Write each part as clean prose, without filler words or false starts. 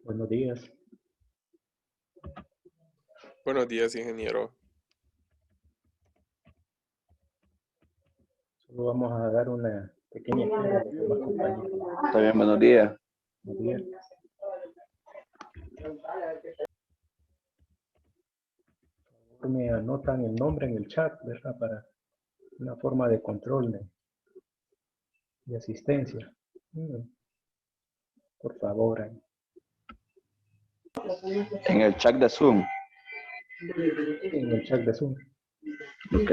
Buenos días. Buenos días, ingeniero. Solo vamos a dar una pequeña espera a los demás compañeros. Está bien, buenos días. Buenos días. Por favor, me anotan el nombre en el chat, ¿verdad? Para una forma de control de asistencia. Por favor. En el chat de Zoom. En el chat de Zoom. Ok.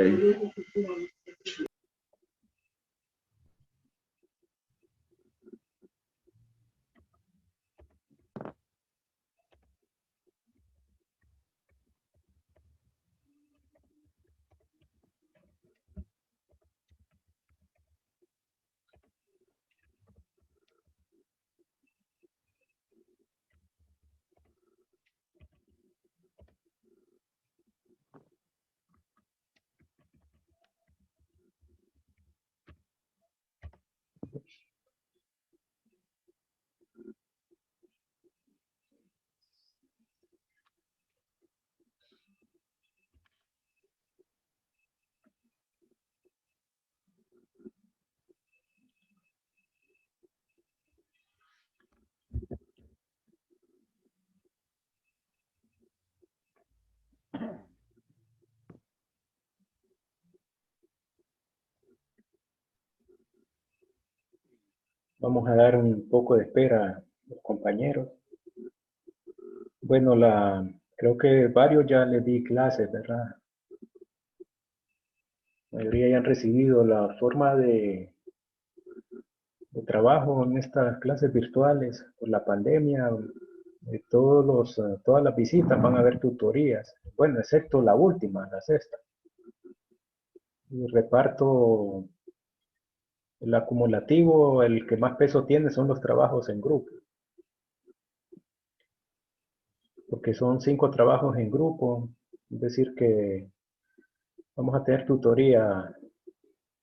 Vamos a dar un poco de espera a los compañeros. Bueno, creo que varios ya les di clases, ¿verdad? La mayoría ya han recibido la forma de trabajo en estas clases virtuales por la pandemia. Todas las visitas van a haber tutorías, bueno, excepto la última, la sexta. El reparto, el acumulativo, el que más peso tiene son los trabajos en grupo, porque son 5 trabajos en grupo, es decir que vamos a tener tutoría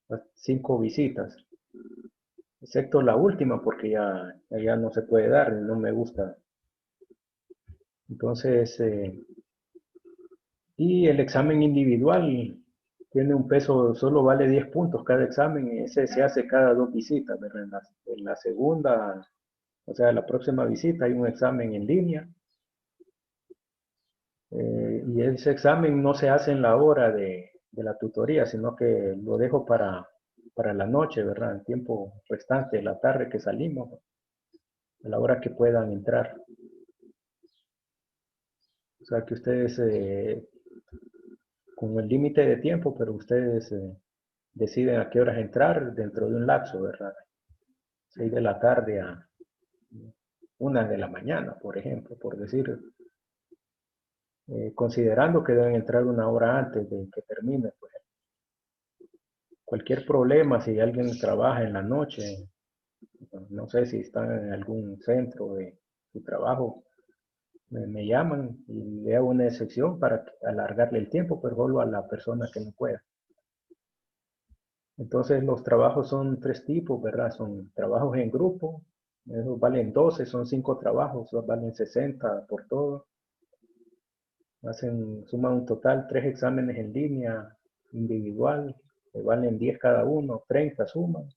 a 5 visitas, excepto la última porque ya no se puede dar, no me gusta. Entonces, y el examen individual tiene un peso, solo vale 10 puntos cada examen, y ese se hace cada 2 visitas, ¿verdad? En la segunda, o sea, la próxima visita hay un examen en línea, y ese examen no se hace en la hora de la tutoría, sino que lo dejo para la noche, ¿verdad? El tiempo restante de la tarde que salimos, a la hora que puedan entrar. O sea, que ustedes, con el límite de tiempo, pero ustedes deciden a qué horas entrar dentro de un lapso, ¿verdad? 6 de la tarde a 1 de la mañana, por ejemplo, por decir, considerando que deben entrar 1 hora antes de que termine, pues. Cualquier problema, si alguien trabaja en la noche, no sé si están en algún centro de su trabajo, me llaman y le hago una excepción para alargarle el tiempo, pero solo a la persona que no pueda. Entonces los trabajos son 3 tipos, ¿verdad? Son trabajos en grupo, esos valen 12, son 5 trabajos, esos valen 60 por todo. Suman un total 3 exámenes en línea individual, que valen 10 cada uno, 30 suman.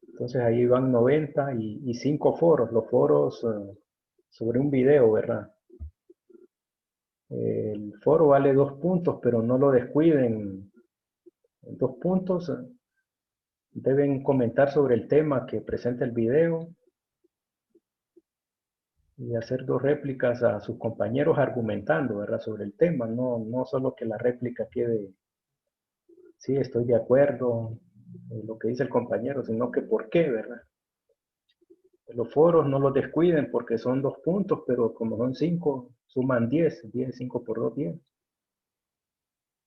Entonces ahí van 90 y 5 foros, los foros sobre un video, ¿verdad? El foro vale 2 puntos, pero no lo descuiden. 2 puntos, deben comentar sobre el tema que presenta el video y hacer 2 réplicas a sus compañeros argumentando, ¿verdad? Sobre el tema, no solo que la réplica quede, sí, estoy de acuerdo en lo que dice el compañero, sino que por qué, ¿verdad? Los foros no los descuiden porque son 2 puntos, pero como son 5, suman 10, 5 por 2, 10.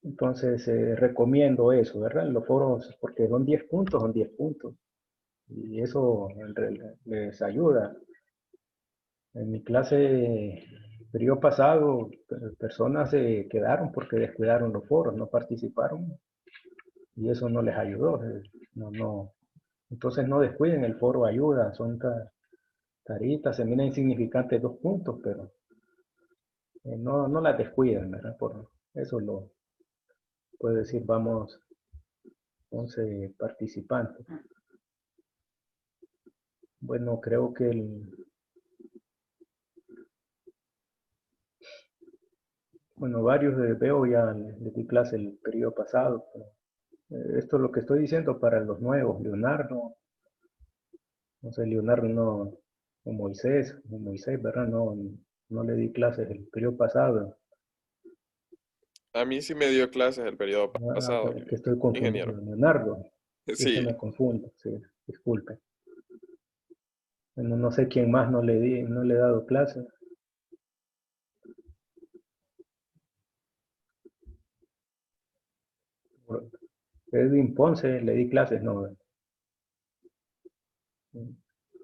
Entonces, recomiendo eso, ¿verdad? Los foros, porque son 10 puntos, son 10 puntos. Y eso les ayuda. En mi clase, periodo pasado, personas se quedaron porque descuidaron los foros, no participaron. Y eso no les ayudó. No. Entonces, no descuiden, el foro ayuda. Son Taritas se mira insignificante 2 puntos, pero no las descuidan, ¿verdad? Por eso lo puedo decir, vamos 11 participantes. Bueno, creo que bueno, varios veo ya les di clase el periodo pasado. Pero, esto es lo que estoy diciendo para los nuevos. Leonardo, no sé, Leonardo no, o Moisés, ¿verdad? No le di clases el periodo pasado. A mí sí me dio clases el periodo pasado, Que estoy confundido. ingeniero. Leonardo, sí Sí, me confundo, sí, disculpe. Bueno, no sé quién más no le he dado clases. Edwin Ponce le di clases, no.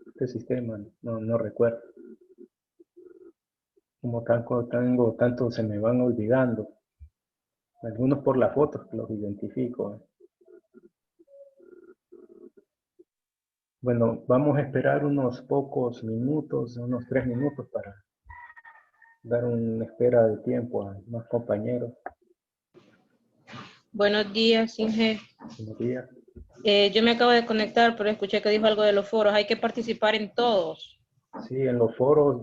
Este sistema, no recuerdo. Como tengo tanto, se me van olvidando. Algunos por las fotos que los identifico. Bueno, vamos a esperar unos pocos minutos, unos 3 minutos para dar una espera de tiempo a más compañeros. Buenos días, Inge. Buenos días. Yo me acabo de conectar, pero escuché que dijo algo de los foros. Hay que participar en todos. Sí, en los foros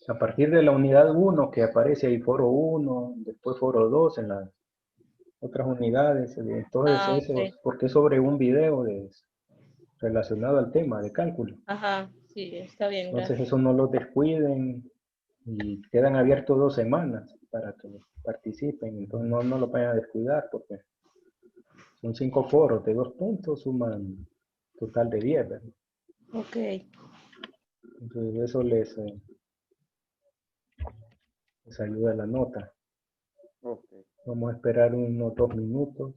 a partir de la unidad 1 que aparece ahí foro 1, después foro 2 en las otras unidades. Entonces eso, Ok. porque es sobre un video relacionado al tema de cálculo. Ajá, sí, está bien, Entonces gracias. eso no lo descuiden y quedan abiertos 2 semanas para que participen. Entonces no lo vayan a descuidar porque son 5 foros de 2 puntos, suman total de 10, ¿verdad? Ok. Entonces eso les ayuda a la nota. Okay. Vamos a esperar unos 2 minutos.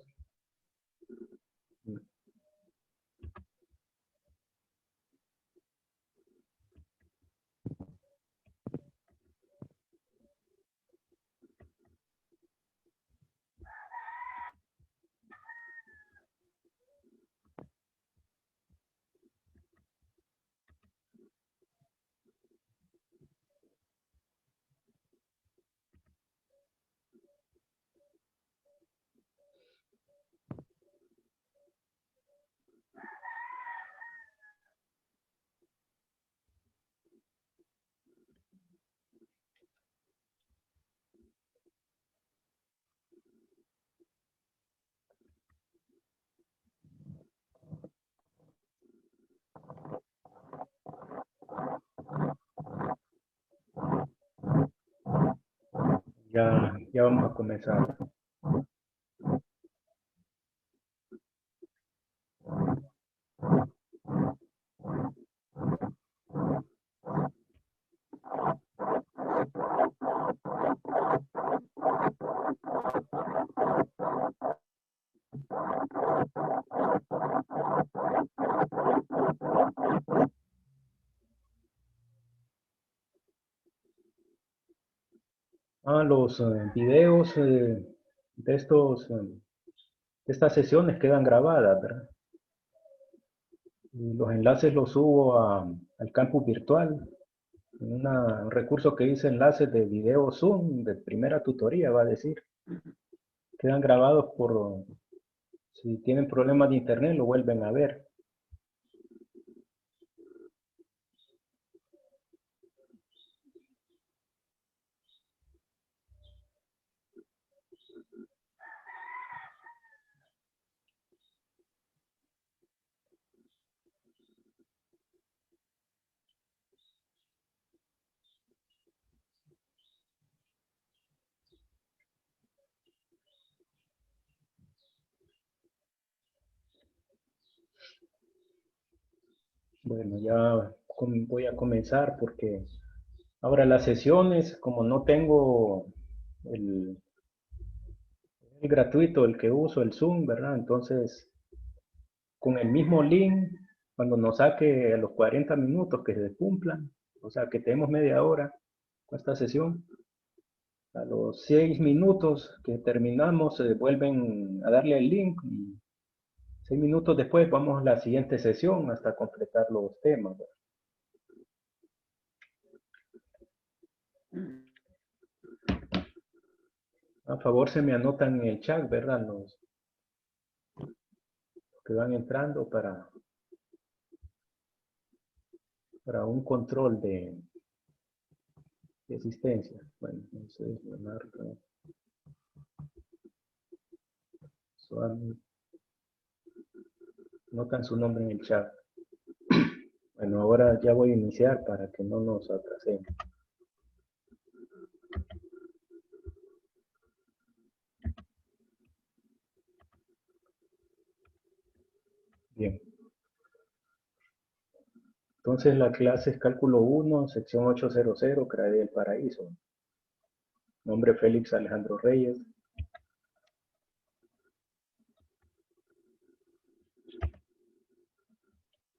Ya vamos a comenzar. Los videos de estas sesiones quedan grabadas, ¿verdad? Y los enlaces los subo al campus virtual. Un recurso que dice enlaces de video Zoom, de primera tutoría, va a decir. Quedan grabados si tienen problemas de internet, lo vuelven a ver. Bueno, ya voy a comenzar porque ahora las sesiones, como no tengo el gratuito, el que uso, el Zoom, ¿verdad? Entonces, con el mismo link, cuando nos saque a los 40 minutos que se cumplan, o sea, que tenemos media hora con esta sesión, a los 6 minutos que terminamos, se vuelven a darle el link y 6 minutos después vamos a la siguiente sesión hasta completar los temas. A favor se me anotan en el chat, ¿verdad? Los que van entrando para un control de asistencia. Bueno, entonces, Leonardo, Suárez, anotan su nombre en el chat. Bueno, ahora ya voy a iniciar para que no nos atrasemos. Bien. Entonces la clase es cálculo 1, sección 800, CRAE del Paraíso. Nombre Félix Alejandro Reyes.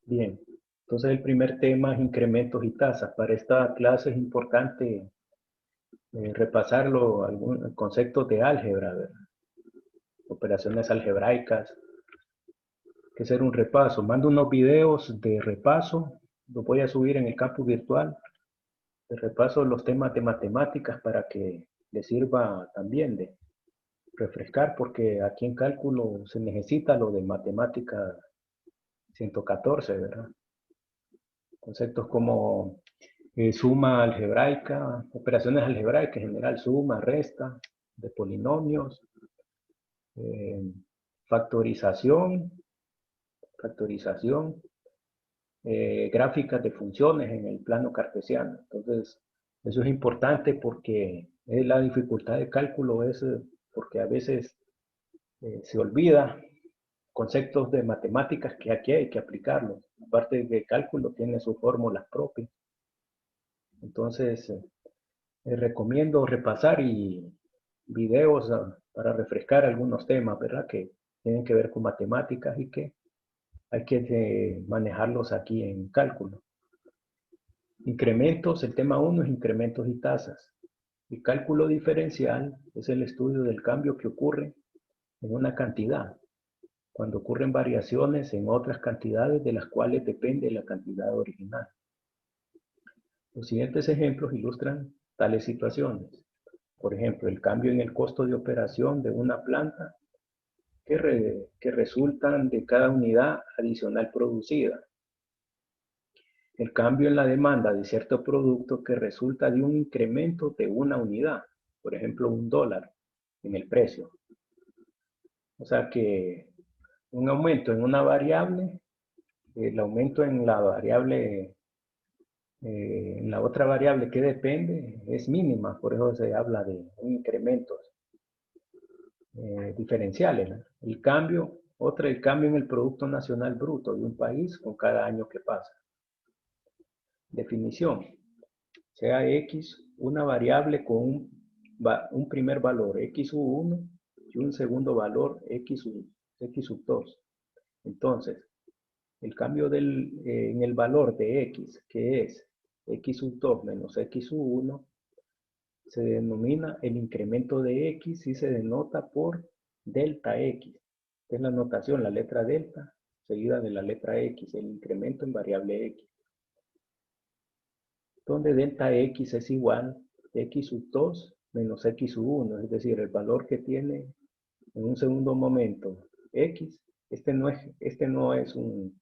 Bien. Entonces el primer tema es incrementos y tasas. Para esta clase es importante repasarlo, algunos conceptos de álgebra, ¿verdad? Operaciones algebraicas. Hay que hacer un repaso. Mando unos videos de repaso. Los voy a subir en el campus virtual. De repaso los temas de matemáticas para que les sirva también de refrescar, porque aquí en cálculo se necesita lo de matemática 114, ¿verdad? Conceptos como suma algebraica, operaciones algebraicas en general, suma, resta, de polinomios, factorización, gráficas de funciones en el plano cartesiano. Entonces, eso es importante porque la dificultad de cálculo es porque a veces se olvida conceptos de matemáticas que aquí hay que aplicarlos. Aparte de que el cálculo tiene sus fórmulas propias. Entonces, recomiendo repasar videos para refrescar algunos temas, ¿verdad? Que tienen que ver con matemáticas y que hay que manejarlos aquí en cálculo. Incrementos, el tema 1 es incrementos y tasas. El cálculo diferencial es el estudio del cambio que ocurre en una cantidad, cuando ocurren variaciones en otras cantidades de las cuales depende la cantidad original. Los siguientes ejemplos ilustran tales situaciones. Por ejemplo, el cambio en el costo de operación de una planta que resultan de cada unidad adicional producida. El cambio en la demanda de cierto producto que resulta de un incremento de una unidad, por ejemplo, $1 en el precio. O sea que un aumento en una variable, el aumento en la variable, en la otra variable que depende es mínima, por eso se habla de incrementos diferenciales, ¿no? El cambio en el Producto Nacional Bruto de un país con cada año que pasa. Definición. Sea X una variable con un primer valor X1 y un segundo valor X2. Entonces, el cambio en el valor de X, que es X2 menos X1, se denomina el incremento de X y se denota por delta X. Es la notación, la letra delta, seguida de la letra X, el incremento en variable X. Donde delta X es igual a X2 menos X1, es decir, el valor que tiene en un segundo momento X, este no es un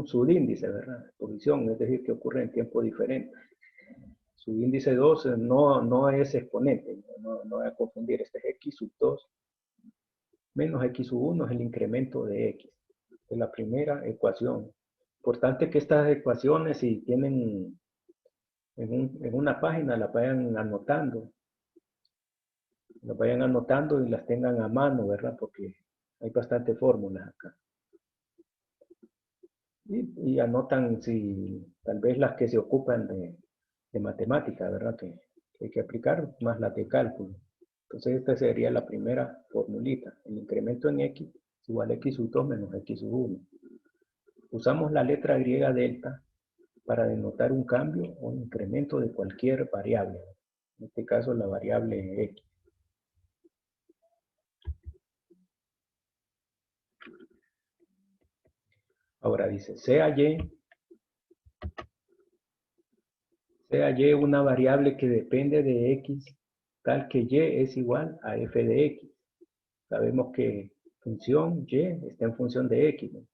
subíndice, ¿verdad? Posición, es decir, que ocurre en tiempo diferente. Subíndice 2 no es exponente, no voy a confundir, este es X2 menos X1 es el incremento de X. Es la primera ecuación. Importante que estas ecuaciones, si tienen en una página, las vayan anotando. Las vayan anotando y las tengan a mano, ¿verdad? Porque hay bastantes fórmulas acá. Y anotan si tal vez las que se ocupan de matemática, ¿verdad? Que hay que aplicar, más las de cálculo. Entonces esta sería la primera formulita. El incremento en X es igual a X2 menos X1. Usamos la letra griega delta para denotar un cambio o incremento de cualquier variable. En este caso la variable X. Ahora dice, sea y una variable que depende de x, tal que y es igual a f de x. Sabemos que función y está en función de x, ¿no?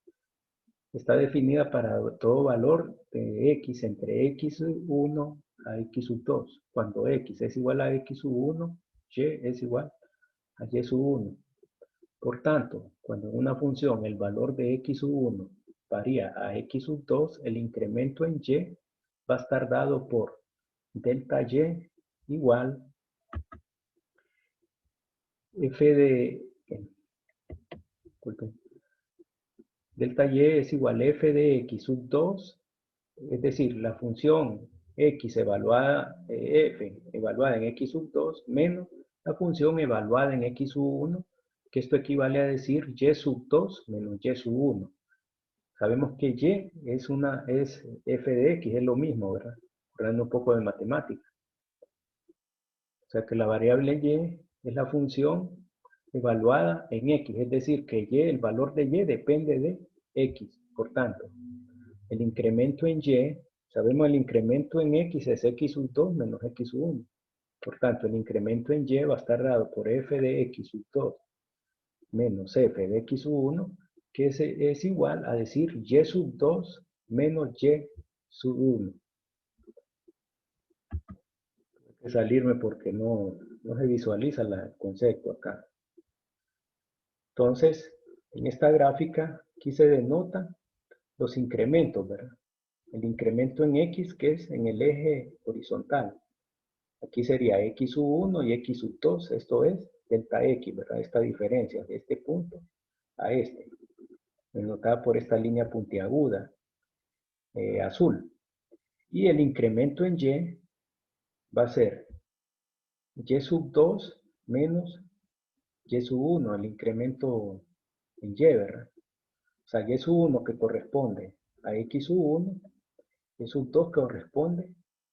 Está definida para todo valor de x entre x1 a x2. Cuando x es igual a x1, y es igual a y1. Por tanto, cuando en una función el valor de x1 varía a x2, el incremento en y va a estar dado por delta y igual f de... disculpen, delta y es igual a f de x sub 2, es decir, la función x evaluada, f evaluada en x sub 2 menos la función evaluada en x sub 1, que esto equivale a decir y sub 2 menos y sub 1. Sabemos que y es f de x, es lo mismo, ¿verdad? Hablando un poco de matemática. O sea que la variable y es la función evaluada en x, es decir, que y, el valor de y depende de x. Por tanto, el incremento en y, sabemos el incremento en x es x sub 2 menos x sub 1. Por tanto, el incremento en y va a estar dado por f de x sub 2 menos f de x sub 1, que es igual a decir y sub 2 menos y sub 1. Tengo que salirme porque no se visualiza el concepto acá. Entonces, en esta gráfica, aquí se denota los incrementos, ¿verdad? El incremento en x, que es en el eje horizontal. Aquí sería x sub 1 y x sub 2, esto es delta x, ¿verdad? Esta diferencia de este punto a este, denotada por esta línea puntiaguda azul. Y el incremento en y va a ser y sub 2 menos y sub 1, el incremento en y, ¿verdad? O sea, y sub 1 que corresponde a x sub 1, y sub 2 corresponde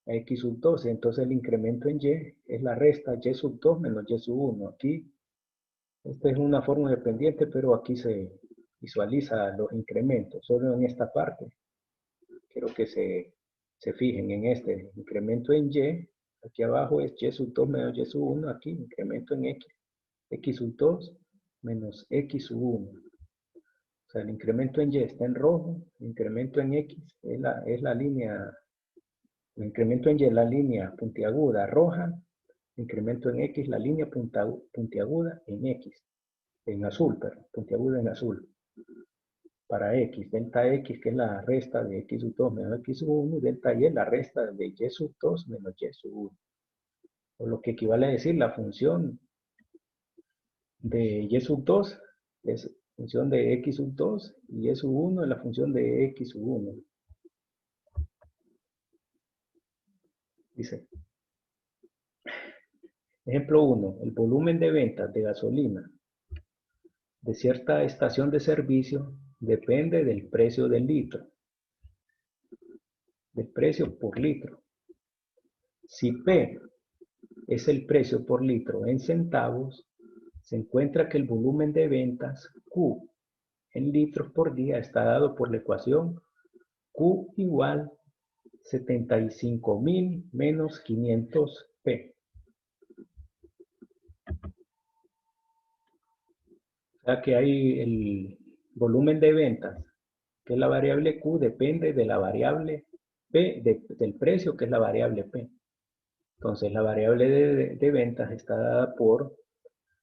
a x sub 2, entonces el incremento en y es la resta y sub 2 menos y sub 1. Aquí, esta es una fórmula dependiente, pero aquí se visualiza los incrementos, solo en esta parte. Quiero que se fijen en este incremento en y, aquí abajo es y sub 2 menos y sub 1, aquí incremento en x sub 2 menos x sub 1. O sea, el incremento en y está en rojo, el incremento en x es la línea, el incremento en y es la línea puntiaguda roja, el incremento en x la línea puntiaguda en x, en azul, perdón, puntiaguda en azul. Para x, delta x, que es la resta de x sub 2 menos x sub 1, delta y es la resta de y sub 2 menos y sub 1. O lo que equivale a decir la función de y sub 2 es función de x sub 2 y y sub 1 es la función de x sub 1. Dice, ejemplo 1, el volumen de ventas de gasolina de cierta estación de servicio depende del precio del litro, del precio por litro. Si P es el precio por litro en centavos, se encuentra que el volumen de ventas Q en litros por día está dado por la ecuación Q igual 75.000 menos 500 P. O sea que hay el volumen de ventas, que es la variable Q, depende de la variable P, del precio, que es la variable P. Entonces la variable de ventas está dada por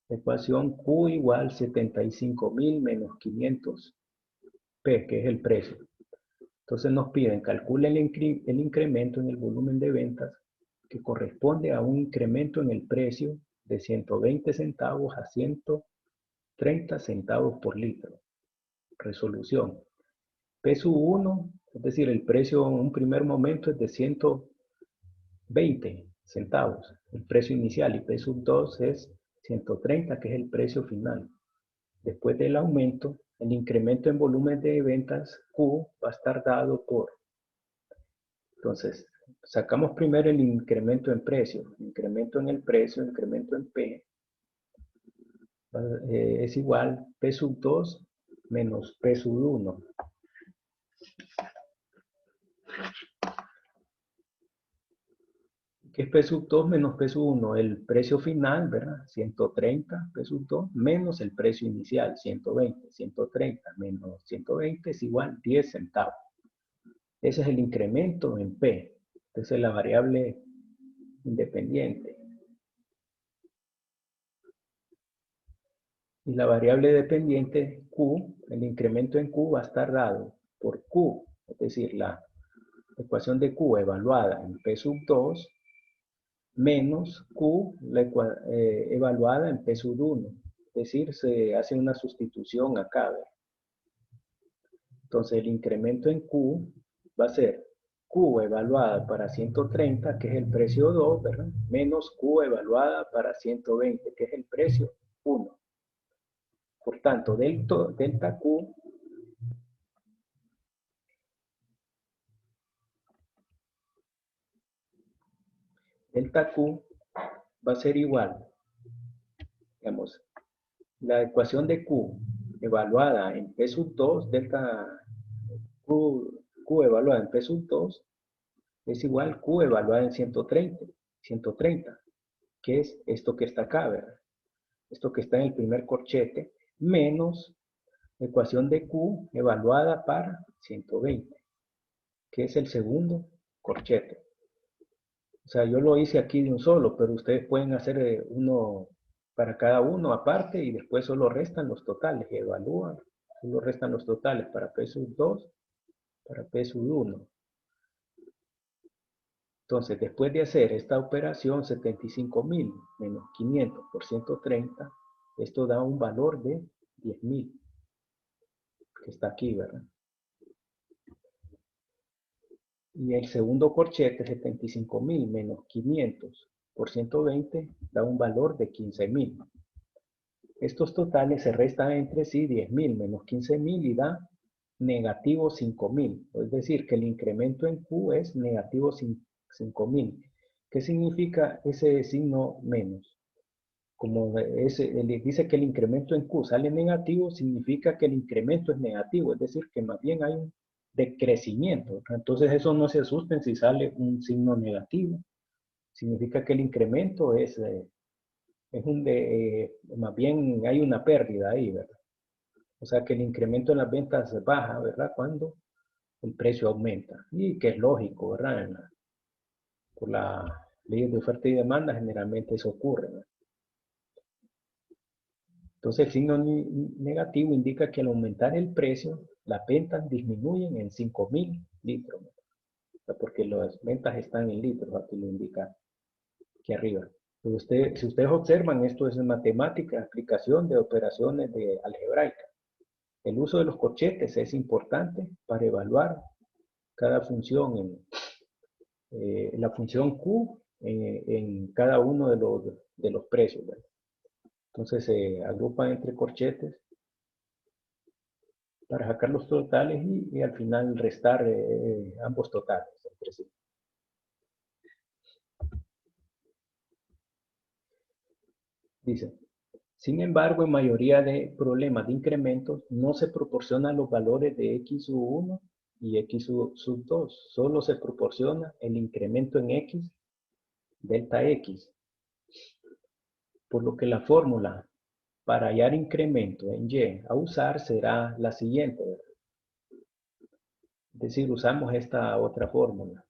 la ecuación Q igual 75.000 menos 500 P, que es el precio. Entonces nos piden, calcule el incremento en el volumen de ventas que corresponde a un incremento en el precio de 120 centavos a 130 centavos por litro. Resolución. P sub 1, es decir, el precio en un primer momento es de 120 centavos, el precio inicial, y P sub 2 es 130, que es el precio final. Después del aumento, el incremento en volumen de ventas Q va a estar dado por... Entonces, sacamos primero el incremento en precio. Incremento en el precio, incremento en P, es igual P sub 2 menos P sub 1. ¿Qué es P sub 2 menos P sub 1? El precio final, ¿verdad? 130 P sub 2 menos el precio inicial, 120. 130 menos 120 es igual 10 centavos. Ese es el incremento en P. Esa es la variable independiente. Y la variable dependiente Q, el incremento en Q va a estar dado por Q, es decir, la ecuación de Q evaluada en P sub 2 menos Q evaluada en P sub 1. Es decir, se hace una sustitución acá. ¿Ver? Entonces el incremento en Q va a ser Q evaluada para 130, que es el precio 2, ¿verdad? Menos Q evaluada para 120, que es el precio 1. Por tanto, delta Q va a ser igual, digamos, la ecuación de Q evaluada en P sub 2, delta Q evaluada en P sub 2, es igual Q evaluada en 130, que es esto que está acá, ¿verdad? Esto que está en el primer corchete, menos la ecuación de Q evaluada para 120, que es el segundo corchete. O sea, yo lo hice aquí de un solo, pero ustedes pueden hacer uno para cada uno aparte y después solo restan los totales, evalúan, solo restan los totales para P sub 2, para P sub 1. Entonces, después de hacer esta operación, 75.000 menos 500 por 130, esto da un valor de 10.000, que está aquí, ¿verdad? Y el segundo corchete, 75.000 menos 500 por 120, da un valor de 15.000. Estos totales se restan entre sí, 10.000 menos 15.000 y da negativo 5.000. Es decir, que el incremento en Q es negativo 5.000. ¿Qué significa ese signo menos? Como dice que el incremento en Q sale negativo, significa que el incremento es negativo, es decir, que más bien hay un decrecimiento. Entonces eso no se asusten si sale un signo negativo. Significa que el incremento más bien hay una pérdida ahí, ¿verdad? O sea que el incremento en las ventas baja, ¿verdad? Cuando el precio aumenta. Y que es lógico, ¿verdad? Por la ley de oferta y demanda generalmente eso ocurre, ¿verdad? Entonces el signo negativo indica que al aumentar el precio, las ventas disminuyen en 5.000 litros, porque las ventas están en litros, aquí lo indica aquí arriba. Pero si ustedes observan, esto es matemática, aplicación de operaciones de algebraica. El uso de los corchetes es importante para evaluar cada función, la función Q en cada uno de los precios, ¿verdad? Entonces se agrupan entre corchetes para sacar los totales y al final restar ambos totales entre sí. Dice, sin embargo, en mayoría de problemas de incrementos no se proporcionan los valores de X sub 1 y X sub 2. Solo se proporciona el incremento en X, delta X. Por lo que la fórmula para hallar incremento en Y a usar será la siguiente. Es decir, usamos esta otra fórmula.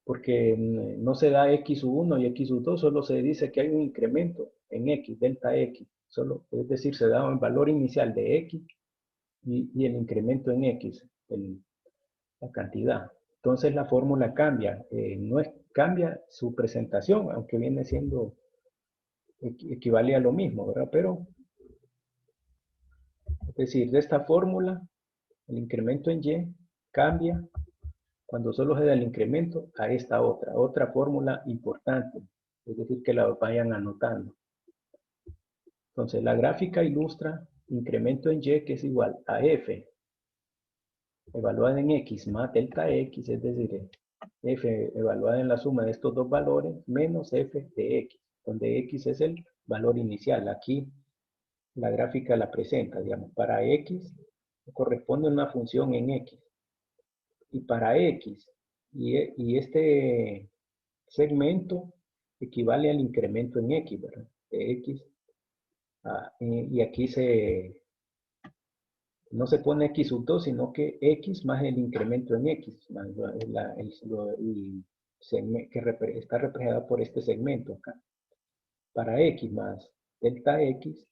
Porque no se da X1 y X2, solo se dice que hay un incremento en X, delta X. Solo, es decir, se da un valor inicial de X y el incremento en X, la cantidad. Entonces la fórmula cambia. Cambia su presentación, aunque viene siendo, equivale a lo mismo, ¿verdad? Pero, es decir, de esta fórmula, el incremento en Y cambia cuando solo se da el incremento a esta otra fórmula importante, es decir, que la vayan anotando. Entonces, la gráfica ilustra incremento en Y que es igual a F, evaluada en X más delta X, es decir, F evaluada en la suma de estos dos valores, menos F de X, donde X es el valor inicial. Aquí la gráfica la presenta, digamos, para X corresponde una función en X. y para X. Y este segmento equivale al incremento en X, ¿verdad? De X. Y aquí no se pone X sub 2, sino que X más el incremento en X, más que está representado por este segmento acá. Para X más delta X,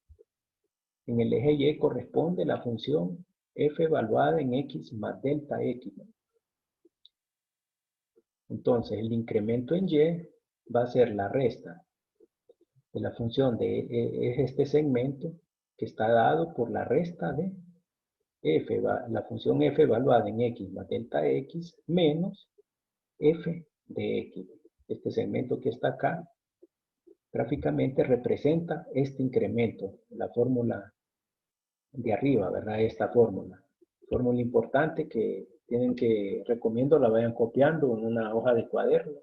en el eje Y corresponde la función f evaluada en X más delta X. Entonces, el incremento en Y va a ser la resta de la función es este segmento que está dado por la resta de la función f evaluada en X más delta X menos f de X. Este segmento que está acá gráficamente representa este incremento, la fórmula de arriba, ¿verdad? Esta fórmula. Fórmula importante que recomiendo la vayan copiando en una hoja de cuaderno,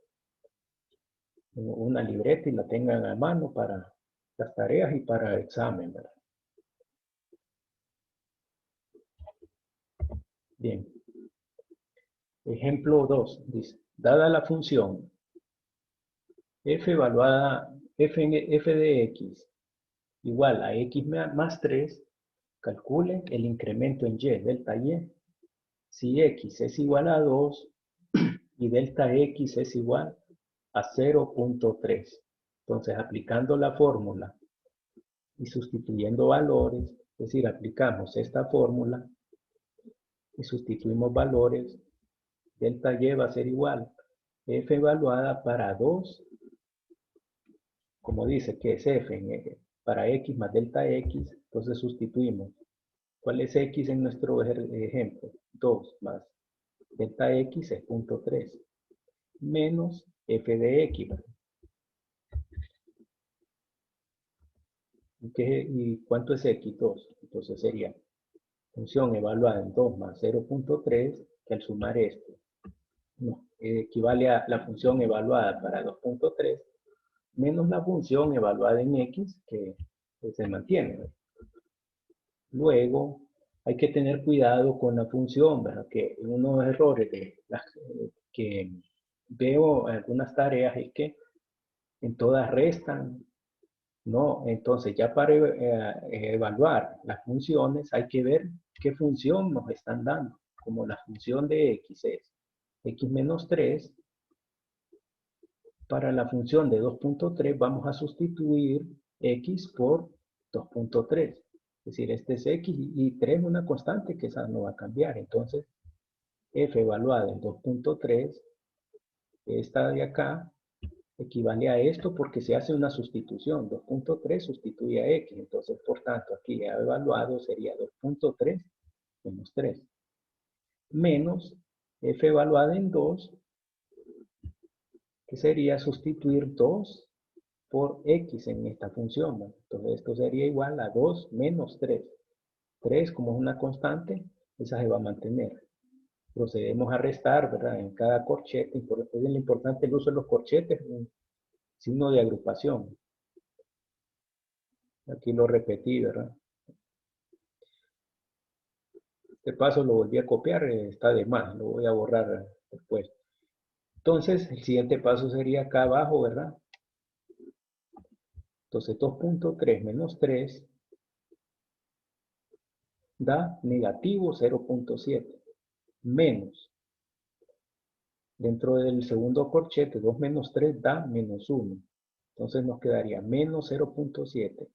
en una libreta y la tengan a mano para las tareas y para el examen, ¿verdad? Bien. Ejemplo 2, dice, dada la función f evaluada, f de x igual a x más 3, calcule el incremento en y, delta y, si x es igual a 2 y delta x es igual a 0.3. Entonces, aplicando la fórmula y sustituyendo valores, es decir, aplicamos esta fórmula y sustituimos valores, delta y va a ser igual f evaluada para 2, como dice que es f para x más delta x, entonces sustituimos. ¿Cuál es x en nuestro ejemplo? 2 más delta x es 0.3 menos f de x. ¿Y cuánto es x? 2. Entonces sería función evaluada en 2 más 0.3, que al sumar esto equivale a la función evaluada para 2.3 menos la función evaluada en x que se mantiene, ¿verdad? Luego hay que tener cuidado con la función, ¿verdad? Que uno de los errores que veo en algunas tareas es que en todas restan. No, entonces ya para evaluar las funciones hay que ver qué función nos están dando. Como la función de x es x menos 3, para la función de 2.3 vamos a sustituir x por 2.3. Es decir, este es x y 3 es una constante que esa no va a cambiar. Entonces, f evaluada en 2.3, esta de acá, equivale a esto porque se hace una sustitución. 2.3 sustituye a x. Entonces, por tanto, aquí ya evaluado sería 2.3 menos 3. Menos f evaluada en 2, que sería sustituir 2 por x en esta función, ¿no? Entonces, esto sería igual a 2 menos 3. 3, como es una constante, esa se va a mantener. Procedemos a restar, ¿verdad? En cada corchete. Por eso es bien importante el uso de los corchetes, un signo de agrupación. Aquí lo repetí, ¿verdad? Este paso lo volví a copiar, está de más, lo voy a borrar después. Entonces, el siguiente paso sería acá abajo, ¿verdad? Entonces, 2.3 menos 3 da negativo 0.7 menos. Dentro del segundo corchete, 2 menos 3 da menos 1. Entonces nos quedaría menos 0.7.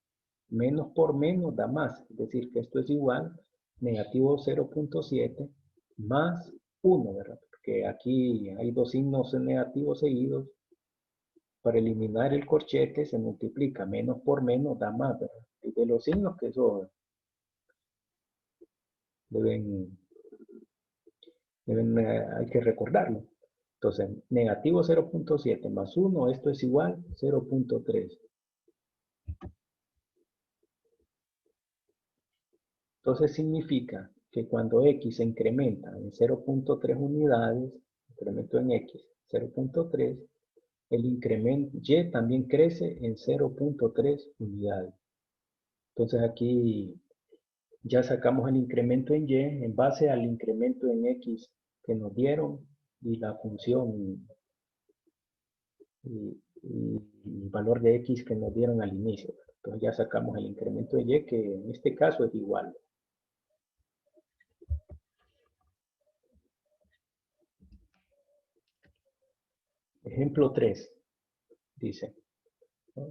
Menos por menos da más. Es decir, que esto es igual negativo 0.7 más 1, ¿verdad? Porque aquí hay dos signos negativos seguidos. Para eliminar el corchete se multiplica. Menos por menos da más, ¿verdad? Y de los signos que eso hay que recordarlo. Entonces, negativo 0.7 más 1, esto es igual 0.3. Entonces significa que cuando x se incrementa en 0.3 unidades, incremento en x 0.3, el incremento y también crece en 0.3 unidades. Entonces aquí ya sacamos el incremento en y en base al incremento en x que nos dieron y la función y valor de X que nos dieron al inicio. Entonces ya sacamos el incremento de Y, que en este caso es igual. Ejemplo 3, dice.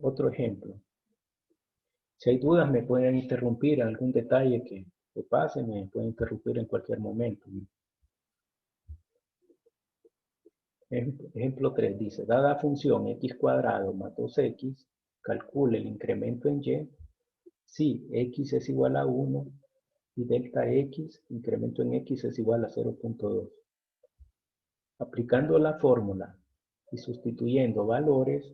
Otro ejemplo. Si hay dudas, me pueden interrumpir algún detalle que pase, me pueden interrumpir en cualquier momento. Ejemplo 3 dice, dada función x cuadrado más 2x, calcule el incremento en y si x es igual a 1 y delta x, incremento en x es igual a 0.2. Aplicando la fórmula y sustituyendo valores,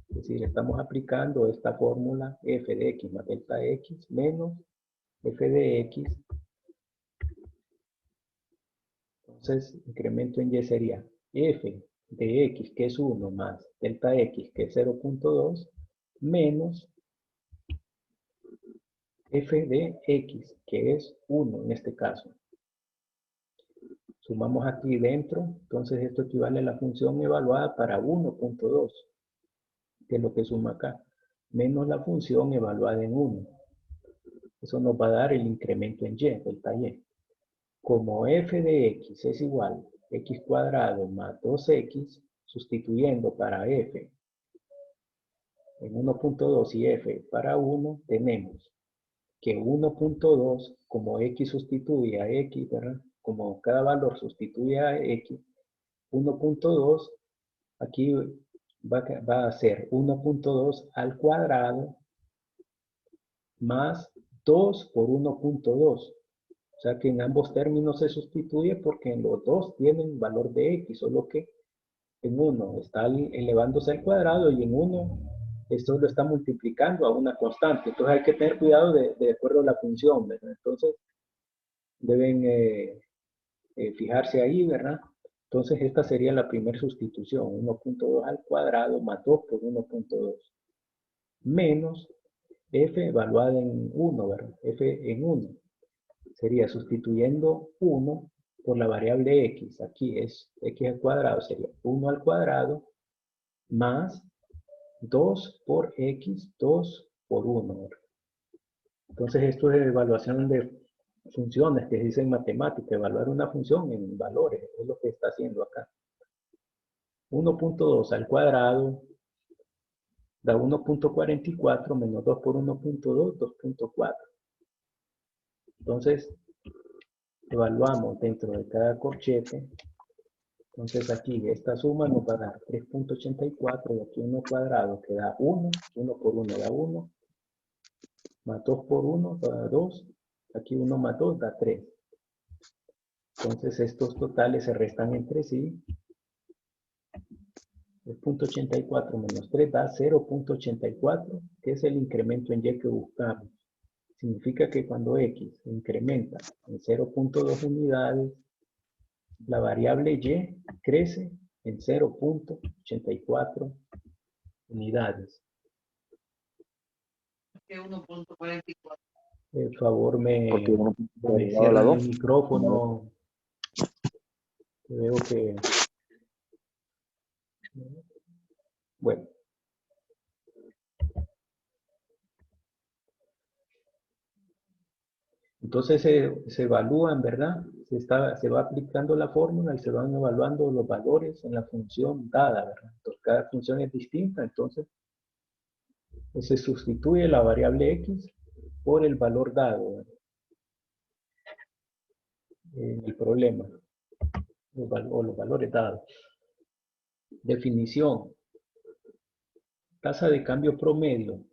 es decir, estamos aplicando esta fórmula f de x más delta x menos f de x. Entonces, incremento en y sería f de x, que es 1, más delta x, que es 0.2, menos f de x, que es 1 en este caso. Sumamos aquí dentro, entonces esto equivale a la función evaluada para 1.2, que es lo que suma acá, menos la función evaluada en 1. Eso nos va a dar el incremento en y, delta y. Como f de x es igual a x cuadrado más 2x, sustituyendo para f en 1.2 y f para 1, tenemos que 1.2, como x sustituye a x, ¿verdad? Como cada valor sustituye a x, 1.2, aquí va a ser 1.2 al cuadrado más 2 por 1.2. O sea que en ambos términos se sustituye porque en los dos tienen valor de x, solo que en uno está elevándose al cuadrado y en uno esto lo está multiplicando a una constante. Entonces hay que tener cuidado de acuerdo a la función, ¿verdad? Entonces deben fijarse ahí, ¿verdad? Entonces esta sería la primera sustitución, 1.2 al cuadrado más 2 por 1.2 menos f evaluada en 1, ¿verdad? F en 1. Sería sustituyendo 1 por la variable x. Aquí es x al cuadrado, sería 1 al cuadrado más 2 por x, 2 por 1. ¿verdad? Entonces esto es evaluación de funciones que se dice en matemática, evaluar una función en valores, es lo que está haciendo acá. 1.2 al cuadrado da 1.44 menos 2 por 1.2, 2.4. Entonces, evaluamos dentro de cada corchete. Entonces aquí esta suma nos va a dar 3.84 y aquí 1 cuadrado que da 1, 1 por 1 da 1, más 2 por 1 da 2, aquí 1 más 2 da 3. Entonces estos totales se restan entre sí. 3.84 menos 3 da 0.84, que es el incremento en y que buscamos. Significa que cuando x incrementa en 0.2 unidades, la variable y crece en 0.84 unidades. Por favor, me cierran el micrófono. Veo que... Bueno. Entonces se evalúan, ¿verdad? Se va aplicando la fórmula y se van evaluando los valores en la función dada, ¿verdad? Entonces cada función es distinta, entonces se sustituye la variable x por el valor dado, ¿verdad? En el problema, o los valores dados. Definición. Tasa de cambio promedio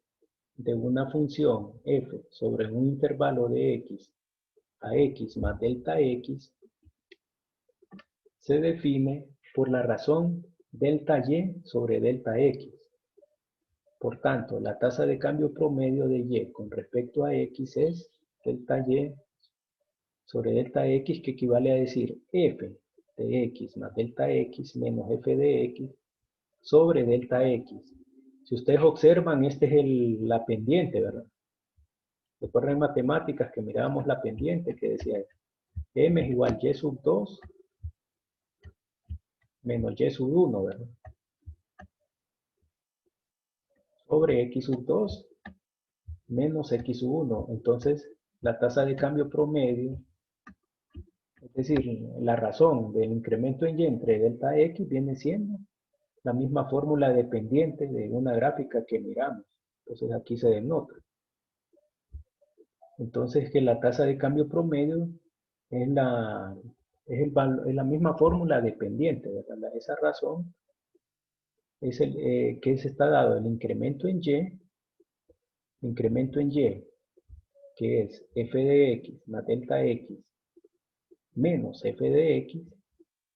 de una función f sobre un intervalo de x a x más delta x se define por la razón delta y sobre delta x. Por tanto, la tasa de cambio promedio de y con respecto a x es delta y sobre delta x, que equivale a decir f de x más delta x menos f de x sobre delta x. Si ustedes observan, esta es la pendiente, ¿verdad? Recuerden en matemáticas que mirábamos la pendiente que decía m es igual a y sub 2 menos y sub 1, ¿verdad? Sobre x sub 2 menos x sub 1. Entonces, la tasa de cambio promedio, es decir, la razón del incremento en y entre delta x viene siendo la misma fórmula dependiente de una gráfica que miramos. Entonces, aquí se denota. Entonces, que la tasa de cambio promedio es la misma fórmula dependiente, ¿verdad? Esa razón es que se está dado el incremento en y, que es f de x más delta x menos f de x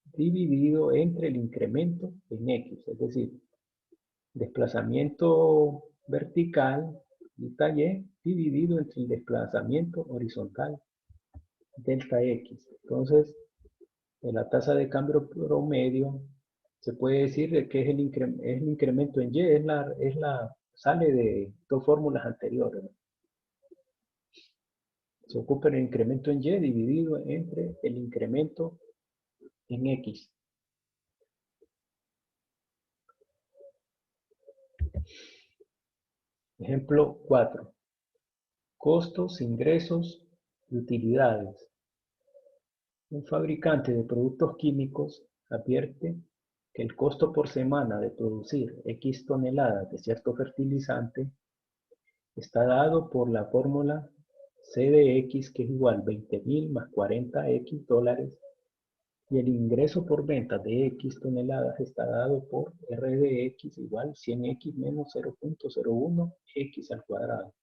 dividido entre el incremento en x, es decir, desplazamiento vertical delta y dividido entre el desplazamiento horizontal delta x. Entonces, la tasa de cambio promedio se puede decir que es el incremento en y, sale de dos fórmulas anteriores, ¿no? Se ocupa el incremento en y dividido entre el incremento en x. Ejemplo 4. Costos, ingresos y utilidades. Un fabricante de productos químicos advierte que el costo por semana de producir X toneladas de cierto fertilizante está dado por la fórmula C de X, que es igual 20.000 más 40X dólares, y el ingreso por venta de X toneladas está dado por R de X igual 100X menos 0.01 X al cuadrado.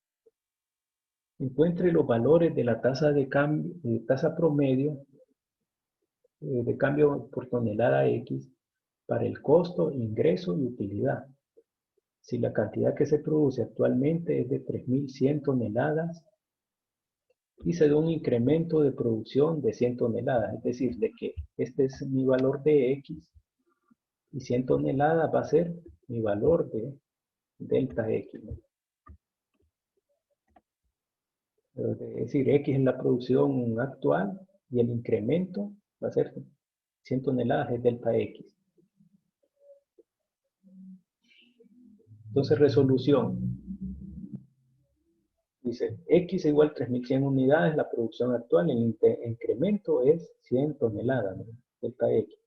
Encuentre los valores de la tasa de cambio, tasa promedio de cambio por tonelada X para el costo, ingreso y utilidad. Si la cantidad que se produce actualmente es de 3.100 toneladas y se da un incremento de producción de 100 toneladas, es decir, de que este es mi valor de X y 100 toneladas va a ser mi valor de delta X, ¿no? Es decir, X es la producción actual y el incremento va a ser 100 toneladas es delta X. Entonces, resolución. Dice, X igual a 3.100 unidades, la producción actual, el incremento es 100 toneladas, ¿no? Delta X.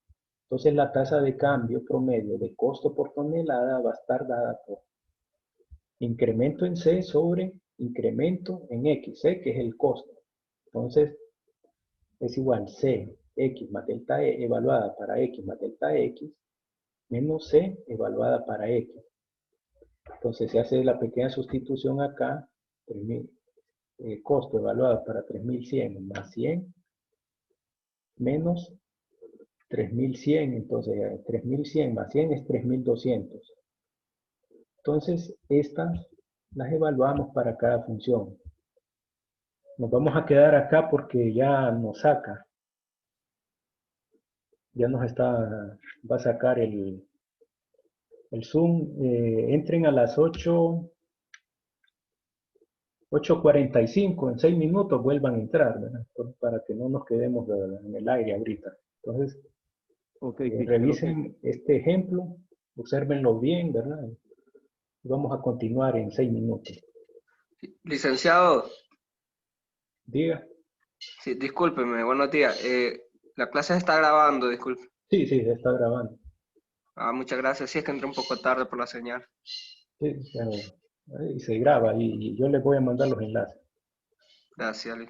Entonces, la tasa de cambio promedio de costo por tonelada va a estar dada por incremento en C sobre incremento en X, C que es el costo. Entonces, es igual C, X más delta E evaluada para X más delta X, menos C evaluada para X. Entonces se hace la pequeña sustitución acá, costo evaluado para 3.100 más 100, menos 3.100, entonces 3.100 más 100 es 3.200. Entonces estas las evaluamos para cada función. Nos vamos a quedar acá porque ya nos saca. Ya nos va a sacar el Zoom. Entren a las 8:45, en 6 minutos vuelvan a entrar, ¿verdad? Para que no nos quedemos en el aire ahorita. Entonces, revisen este ejemplo, obsérvenlo bien, ¿verdad? Vamos a continuar en 6 minutos. Licenciado, Diga. sí, discúlpeme, buenos días. La clase se está grabando, disculpe. Sí, se está grabando. Muchas gracias. Sí, es que entré un poco tarde por la señal. Sí, y se graba y yo les voy a mandar los enlaces. Gracias, Ali.